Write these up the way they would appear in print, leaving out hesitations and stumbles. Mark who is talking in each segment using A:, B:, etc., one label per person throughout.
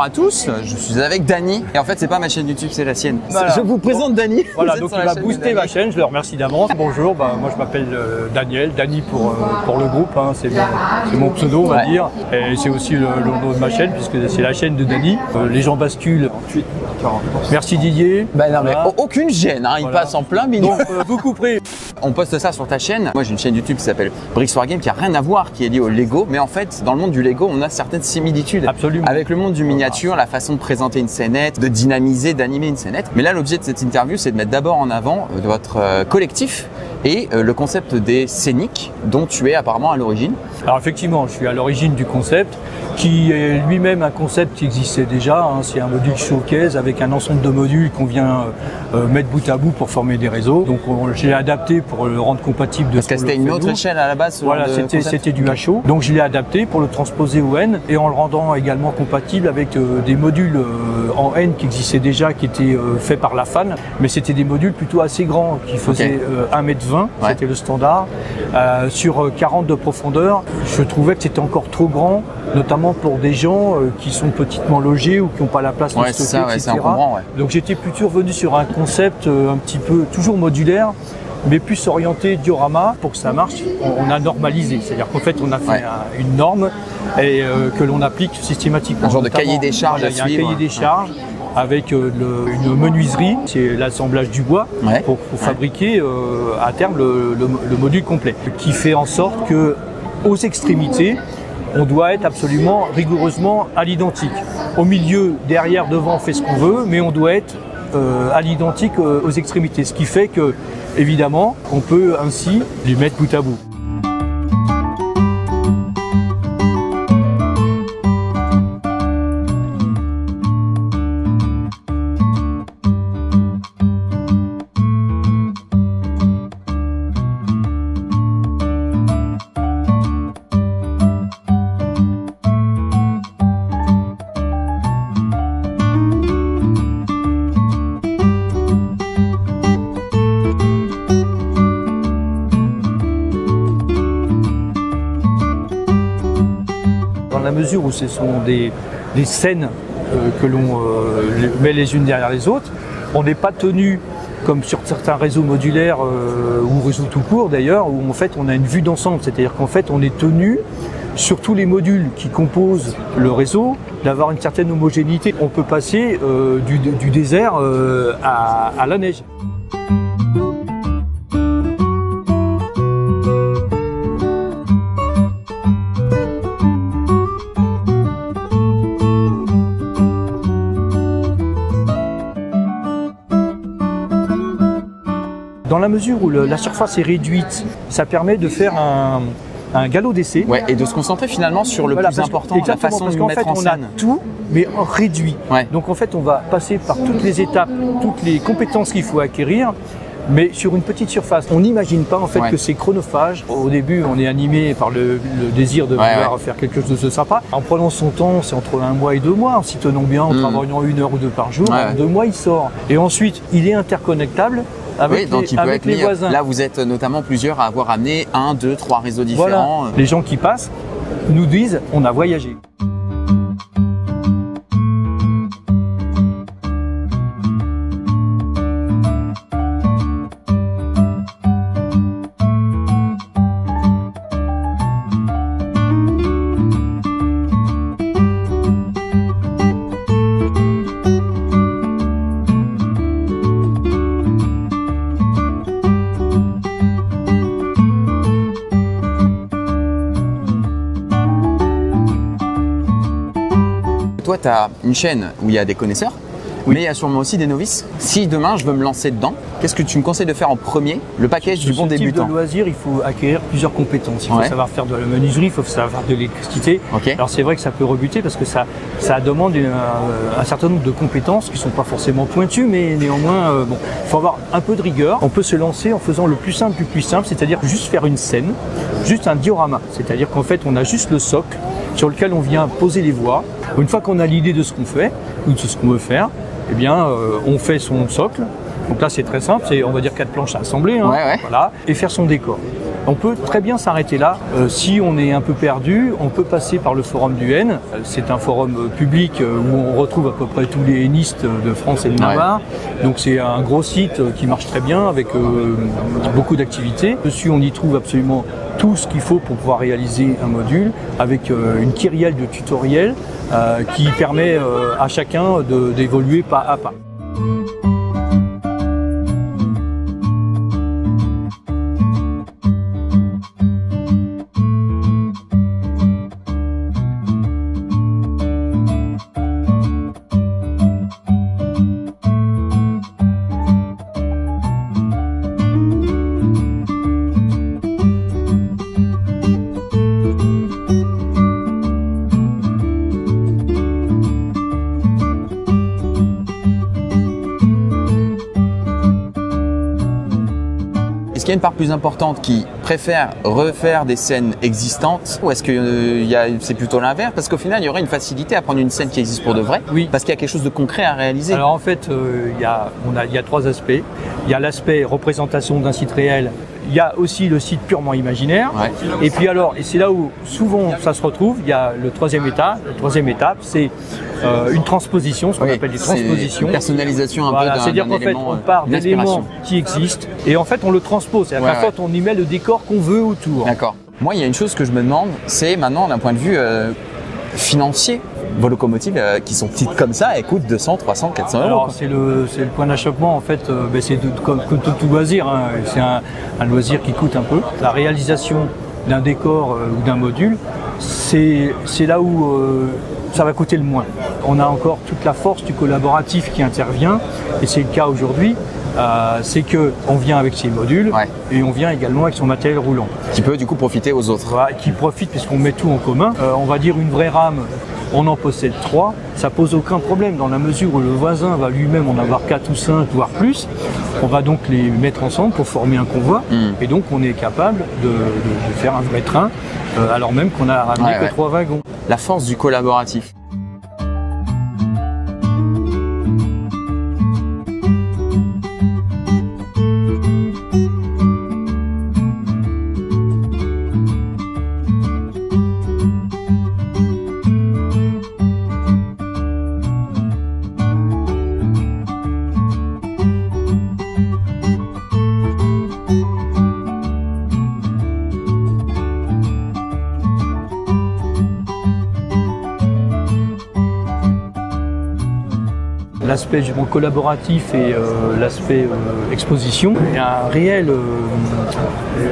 A: bonjour à tous, je suis avec Dany et en fait c'est pas ma chaîne YouTube, c'est la sienne.
B: Voilà.
A: Je vous présente Dany.
B: Voilà, donc il va booster ma chaîne, je le remercie d'avance. Bonjour, moi je m'appelle Daniel, Dany pour le groupe, hein, c'est mon pseudo on va dire. Et c'est aussi le nom de ma chaîne puisque c'est la chaîne de Dany. Les gens basculent. Merci Didier.
A: Non mais aucune gêne, hein, il passe en plein milieu.
B: Donc vous couperez.
A: On poste ça sur ta chaîne. Moi j'ai une chaîne YouTube qui s'appelle Bricks for Game qui a rien à voir, qui est liée au Lego. Mais en fait dans le monde du Lego on a certaines similitudes.
B: Absolument.
A: Avec le monde du miniature, la façon de présenter une scénette, de dynamiser, d'animer une scénette. Mais là l'objet de cette interview c'est de mettre d'abord en avant votre collectif et le concept des scéniques dont tu es apparemment à l'origine.
B: Alors effectivement je suis à l'origine du concept qui est lui-même un concept qui existait déjà. Hein. C'est un module showcase avec un ensemble de modules qu'on vient mettre bout à bout pour former des réseaux. Donc je l'ai adapté pour le rendre compatible.
A: Parce que c'était une autre échelle à la base.
B: Voilà, c'était du HO. Donc je l'ai adapté pour le transposer au N et en le rendant également compatible avec des modules en N qui existaient déjà, qui étaient faits par la FAN. Mais c'était des modules plutôt assez grands qui faisaient 1,20 m, c'était le standard. Sur 40 de profondeur, je trouvais que c'était encore trop grand, notamment pour des gens qui sont petitement logés ou qui n'ont pas la place pour stocker, etc. Donc j'étais plutôt revenu sur un concept un petit peu toujours modulaire, mais plus orienté diorama. Pour que ça marche, on a normalisé, c'est-à-dire qu'en fait on a fait une norme et que l'on applique systématiquement.
A: Un genre de cahier des charges à suivre.
B: Il y a un cahier des charges avec une menuiserie, c'est l'assemblage du bois pour fabriquer à terme le module complet, qui fait en sorte que aux extrémités on doit être absolument rigoureusement à l'identique. Au milieu, derrière, devant, on fait ce qu'on veut, mais on doit être à l'identique aux extrémités. Ce qui fait que, évidemment, on peut ainsi les mettre bout à bout. Dans la mesure où ce sont des scènes que l'on met les unes derrière les autres, on n'est pas tenu comme sur certains réseaux modulaires ou réseaux tout court d'ailleurs, où en fait on a une vue d'ensemble, c'est-à-dire qu'en fait on est tenu sur tous les modules qui composent le réseau d'avoir une certaine homogénéité. On peut passer du désert à la neige. Dans la mesure où la surface est réduite, ça permet de faire un galop d'essai.
A: Ouais, et de se concentrer finalement sur le plus important, la façon de mettre en scène.
B: On a tout, mais en réduit. Donc en fait, on va passer par toutes les étapes, toutes les compétences qu'il faut acquérir, mais sur une petite surface. On n'imagine pas en fait que c'est chronophage. Au début, on est animé par le désir de vouloir faire quelque chose de sympa. En prenant son temps, c'est entre 1 mois et 2 mois. En s'y tenant bien, en travaillant 1 heure ou 2 par jour, en 2 mois, il sort. Et ensuite, il est interconnectable avec, les voisins.
A: Là, vous êtes notamment plusieurs à avoir amené 1, 2, 3 réseaux différents.
B: Voilà. Les gens qui passent nous disent on a voyagé.
A: Toi, tu as une chaîne où il y a des connaisseurs, mais il y a sûrement aussi des novices. Si demain, je veux me lancer dedans, qu'est-ce que tu me conseilles de faire en premier? Le package du bon débutant.
B: Sur ce type de loisir, il faut acquérir plusieurs compétences. Il faut savoir faire de la menuiserie, il faut savoir de l'électricité. Alors c'est vrai que ça peut rebuter parce que ça demande un certain nombre de compétences qui ne sont pas forcément pointues, mais néanmoins, il faut avoir un peu de rigueur. On peut se lancer en faisant le plus simple du plus simple, c'est-à-dire juste faire une scène, juste un diorama. C'est-à-dire qu'en fait, on a juste le socle sur lequel on vient poser les voies. Une fois qu'on a l'idée de ce qu'on fait ou de ce qu'on veut faire, eh bien, on fait son socle. Donc là, c'est très simple, c'est on va dire 4 planches à assembler, voilà, et faire son décor. On peut très bien s'arrêter là. Si on est un peu perdu, on peut passer par le forum du N. C'est un forum public où on retrouve à peu près tous les hennistes de France et de Navarre. Donc c'est un gros site qui marche très bien avec beaucoup d'activités. Dessus, on y trouve absolument tout ce qu'il faut pour pouvoir réaliser un module avec une kyrielle de tutoriels qui permet à chacun d'évoluer pas à pas.
A: Est-ce qu'il y a une part plus importante qui préfère refaire des scènes existantes ou est-ce que c'est plutôt l'inverse? Parce qu'au final, il y aurait une facilité à prendre une scène qui existe pour de vrai,
B: oui.
A: Parce qu'il y a quelque chose de concret à réaliser.
B: Alors en fait, il y a trois aspects. Il y a l'aspect représentation d'un site réel. Il y a aussi le site purement imaginaire.
A: Ouais.
B: Et puis alors, et c'est là où souvent ça se retrouve, il y a le troisième étape. La troisième étape, c'est une transposition, ce qu'on appelle des transpositions.
A: Une personnalisation un peu d'un
B: c'est-à-dire qu'en fait, on part d'éléments qui existent et en fait, on le transpose. C'est-à-dire qu'en fait, on y met le décor qu'on veut autour.
A: D'accord. Moi, il y a une chose que je me demande, c'est maintenant d'un point de vue financier. Vos locomotives qui sont petites comme ça, elles coûtent 200, 300, 400 euros.
B: Alors c'est le point d'achoppement en fait, c'est comme tout loisir, hein. C'est un loisir qui coûte un peu. La réalisation d'un décor ou d'un module, c'est là où ça va coûter le moins. On a encore toute la force du collaboratif qui intervient, et c'est le cas aujourd'hui. C'est qu'on vient avec ses modules et on vient également avec son matériel roulant.
A: Qui peut du coup profiter aux autres.
B: Voilà, qui profite puisqu'on met tout en commun. On va dire une vraie rame, on en possède 3, ça pose aucun problème dans la mesure où le voisin va lui-même en avoir 4 ou 5 voire plus. On va donc les mettre ensemble pour former un convoi et donc on est capable de faire un vrai train alors même qu'on a ramené que 3 wagons.
A: La force du collaboratif.
B: L'aspect collaboratif et l'aspect exposition, il y a un réel,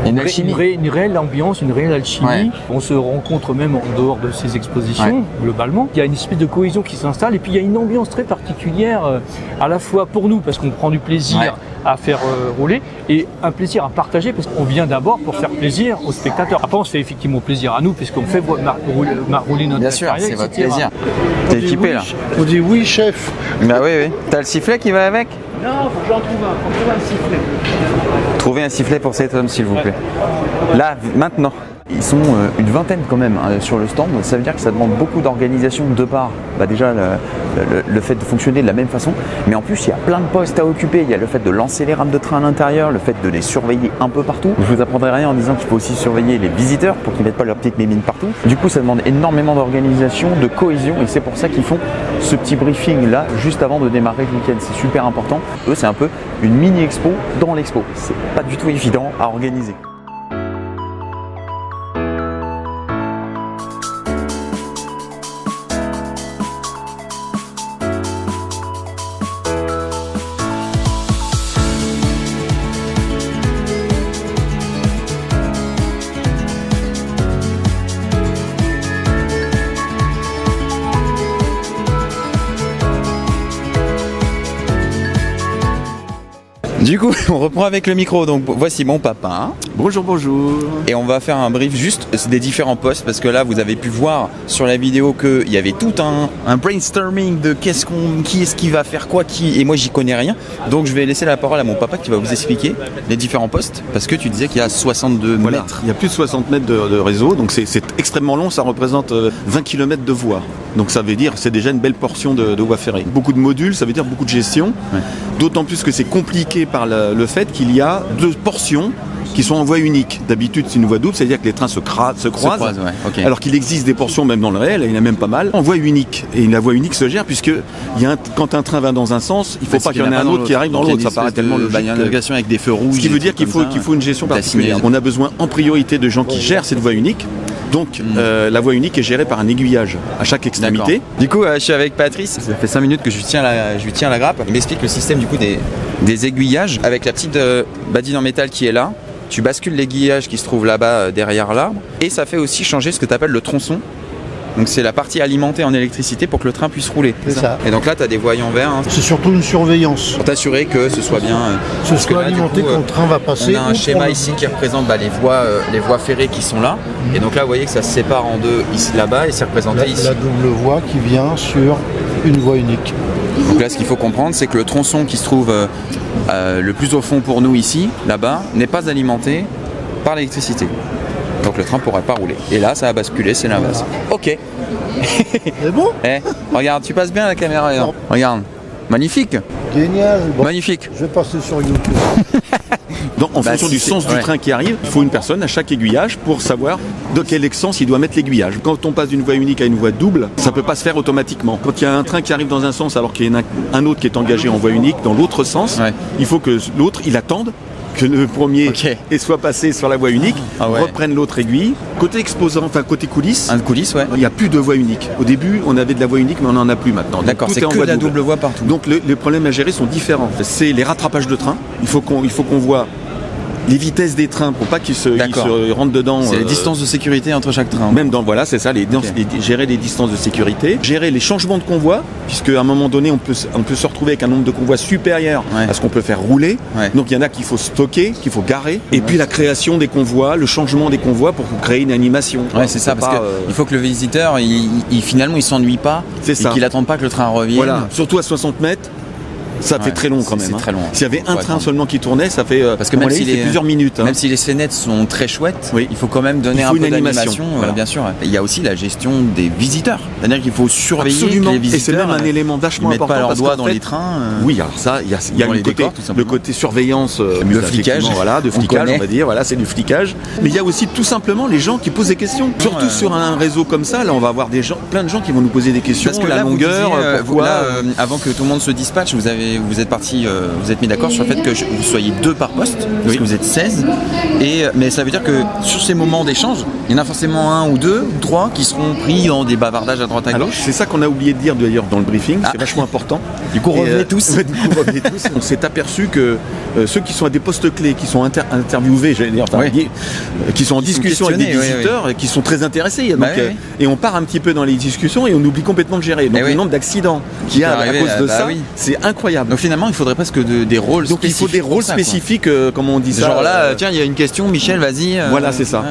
B: une réelle ambiance, une réelle alchimie. Ouais. On se rencontre même en dehors de ces expositions, globalement. Il y a une espèce de cohésion qui s'installe et puis il y a une ambiance très particulière à la fois pour nous, parce qu'on prend du plaisir à faire rouler et un plaisir à partager parce qu'on vient d'abord pour faire plaisir aux spectateurs. Après, on se fait effectivement plaisir à nous puisqu'on fait rouler notre
A: Bien sûr, c'est votre plaisir. T'es équipé là.
C: On dit oui, chef.
A: Bah oui. T'as le sifflet qui va avec?
B: Non, faut que j'en trouve un. Faut trouver un sifflet.
A: Trouvez un sifflet pour cet homme, s'il vous plaît. Là, maintenant. Ils sont une vingtaine quand même sur le stand, ça veut dire que ça demande beaucoup d'organisation de par déjà le fait de fonctionner de la même façon, mais en plus il y a plein de postes à occuper, il y a le fait de lancer les rames de train à l'intérieur, le fait de les surveiller un peu partout. Je vous apprendrai rien en disant qu'il faut aussi surveiller les visiteurs pour qu'ils mettent pas leurs petites mémines partout. Du coup ça demande énormément d'organisation, de cohésion et c'est pour ça qu'ils font ce petit briefing là juste avant de démarrer le week-end, c'est super important. Eux c'est un peu une mini expo dans l'expo, c'est pas du tout évident à organiser. Du coup, on reprend avec le micro. Donc voici mon papa.
C: Bonjour, bonjour.
A: Et on va faire un brief juste des différents postes parce que là, vous avez pu voir sur la vidéo qu'il y avait tout un brainstorming de qui est-ce qui va faire quoi, qui. Et moi, j'y connais rien. Donc je vais laisser la parole à mon papa qui va vous expliquer les différents postes parce que tu disais qu'il y a 62 mètres.
C: Il y a plus de 60 mètres de réseau, donc c'est extrêmement long. Ça représente 20 km de voies. Donc ça veut dire c'est déjà une belle portion de voie ferrée. Beaucoup de modules, ça veut dire beaucoup de gestion. Ouais. D'autant plus que c'est compliqué par le fait qu'il y a 2 portions qui sont en voie unique. D'habitude, c'est une voie double, c'est-à-dire que les trains se croisent.
A: Ouais, ok.
C: Alors qu'il existe des portions, même dans le réel, et il y en a même pas mal, en voie unique. Et la voie unique se gère, puisque quand un train va dans un sens, il ne faut pas qu'il y en ait un autre qui arrive dans l'autre. Ça paraît tellement logique.
A: Il y a une navigation avec des feux rouges.
C: Ce qui veut dire qu'il faut une gestion particulière. On a besoin en priorité de gens qui gèrent cette voie unique. Donc la voie unique est gérée par un aiguillage à chaque extrémité.
A: Du coup, je suis avec Patrice. Ça fait 5 minutes que je lui tiens la grappe. Il m'explique le système du coup des aiguillages avec la petite badine en métal qui est là. Tu bascules l'aiguillage qui se trouve là-bas derrière l'arbre. Et ça fait aussi changer ce que tu appelles le tronçon. Donc c'est la partie alimentée en électricité pour que le train puisse rouler.
D: C'est ça.
A: Et donc là, tu as des voyants verts. Hein,
D: c'est surtout une surveillance.
A: pour t'assurer que ce soit bien...
D: ce soit alimenté quand le train va passer.
A: On a un schéma ici qui représente les voies ferrées qui sont là. Et donc là, vous voyez que ça se sépare en deux ici là-bas et c'est représenté ici.
D: La double voie qui vient sur une voie unique.
A: Donc là, ce qu'il faut comprendre, c'est que le tronçon qui se trouve le plus au fond pour nous ici, là-bas, n'est pas alimenté par l'électricité. Donc le train ne pourra pas rouler. Et là, ça a basculé, c'est l'inverse. Ok.
D: C'est bon.
A: Regarde, tu passes bien à la caméra. Là. Regarde. Magnifique.
D: Génial. Bon,
A: magnifique.
D: Je vais passer sur YouTube.
C: Donc, en fonction du sens du train qui arrive, il faut une personne à chaque aiguillage pour savoir de quel sens il doit mettre l'aiguillage. Quand on passe d'une voie unique à une voie double, ça ne peut pas se faire automatiquement. Quand il y a un train qui arrive dans un sens alors qu'il y a un autre qui est engagé en voie unique dans l'autre sens, il faut que l'autre, il attende que le premier soit passé sur la voie unique, reprenne l'autre aiguille. Côté exposant, enfin côté coulisses, il n'y a plus de voie unique. Au début, on avait de la voie unique, mais on n'en a plus maintenant.
A: D'accord, c'est que la double voie partout.
C: Donc les problèmes à gérer sont différents. C'est les rattrapages de train. Il faut qu'on voit les vitesses des trains pour pas qu'ils se rentrent dedans.
A: C'est les distances de sécurité entre chaque train.
C: Même dans, voilà, c'est ça, gérer les distances de sécurité, gérer les changements de convois, puisque à un moment donné, on peut se retrouver avec un nombre de convois supérieur à ce qu'on peut faire rouler. Donc il y en a qu'il faut stocker, qu'il faut garer. Et puis la création des convois, le changement des convois pour créer une animation.
A: Ouais, c'est ça, parce qu'il faut que le visiteur, finalement, il s'ennuie pas et qu'il attende pas que le train revienne.
C: Voilà, surtout à 60 mètres. Ça fait très long quand même.
A: Très long.
C: S'il y avait un train seulement qui tournait, ça fait
A: parce que même si
C: plusieurs minutes.
A: Même si les scénettes sont très chouettes, il faut quand même donner un peu d'animation. Voilà. Bien sûr. Il y a aussi la gestion des visiteurs. C'est-à-dire qu'il faut surveiller que les visiteurs.
C: Et c'est même un élément vachement important.
A: Ils mettent pas leurs doigts dans les trains.
C: Oui, alors ça, il y a le côté surveillance,
A: le flicage.
C: Voilà, de flicage, on va dire. Voilà, c'est du flicage. Mais il y a aussi tout simplement les gens qui posent des questions. Surtout sur un réseau comme ça, là, on va avoir plein de gens qui vont nous poser des questions.
A: Parce que
C: la longueur, pourquoi.
A: Avant que tout le monde se dispatche, vous êtes parti. Vous êtes mis d'accord sur le fait que vous soyez 2 par poste, parce que vous êtes 16. Mais ça veut dire que sur ces moments d'échange, il y en a forcément 1 ou 2 ou 3 qui seront pris dans des bavardages à droite à gauche.
C: C'est ça qu'on a oublié de dire d'ailleurs dans le briefing, c'est vachement important.
A: Du coup, revenez tous.
C: On s'est aperçu que ceux qui sont à des postes clés, qui sont interviewés, j'allais dire, qui sont en discussion avec des visiteurs, qui sont très intéressés. Donc, et on part un petit peu dans les discussions et on oublie complètement de gérer. Donc le nombre d'accidents qu'il y a à cause de ça, c'est incroyable.
A: Donc finalement, il faudrait presque des rôles spécifiques.
C: Donc il faut des rôles spécifiques, comment on dit ça.
A: Genre là, tiens, il y a une question, Michel, vas-y.
C: Voilà, c'est ça.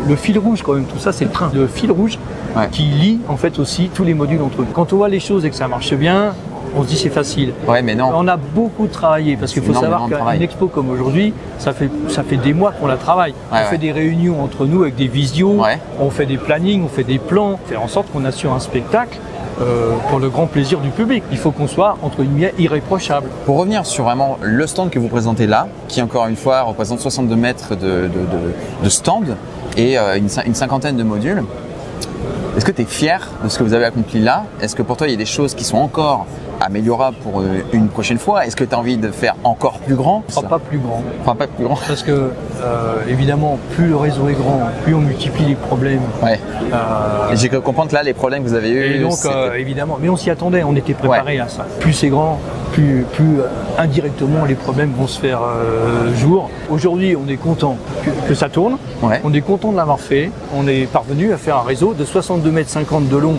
B: Le fil rouge quand même, tout ça c'est le train. Le fil rouge qui lie en fait aussi tous les modules entre eux. Quand on voit les choses et que ça marche bien, on se dit c'est facile.
A: Ouais, mais non.
B: On a beaucoup travaillé parce qu'il faut savoir qu'une expo comme aujourd'hui, ça fait des mois qu'on la travaille. On fait des réunions entre nous avec des visios, on fait des plannings, on fait des plans, faire en sorte qu'on assure un spectacle pour le grand plaisir du public. Il faut qu'on soit entre guillemets irréprochable.
A: Pour revenir sur vraiment le stand que vous présentez là, qui encore une fois représente 62 mètres de stand et une cinquantaine de modules. Est-ce que tu es fier de ce que vous avez accompli là? Est-ce que pour toi, il y a des choses qui sont encore améliorables pour une prochaine fois? Est-ce que tu as envie de faire encore plus grand?
B: Pas plus grand.
A: Enfin, pas plus grand.
B: Parce que, évidemment, plus le réseau est grand, plus on multiplie les problèmes.
A: Ouais. Et j'ai cru comprendre que là, les problèmes que vous avez eus.
B: Et donc, évidemment, mais on s'y attendait, on était préparé à ça. Plus c'est grand, plus indirectement les problèmes vont se faire jour. Aujourd'hui, on est content que ça tourne.
A: Ouais.
B: On est content de l'avoir fait. On est parvenu à faire un réseau de 62,50 mètres de long.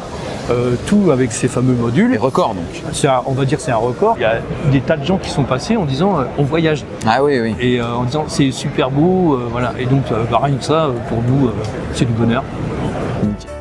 B: Tout avec ces fameux modules.
A: Les records donc.
B: On va dire que c'est un record. Il y a des tas de gens qui sont passés en disant on voyage.
A: Ah oui, oui.
B: Et en disant c'est super beau, voilà. Et donc rien que ça, pour nous, c'est du bonheur.
A: Nickel.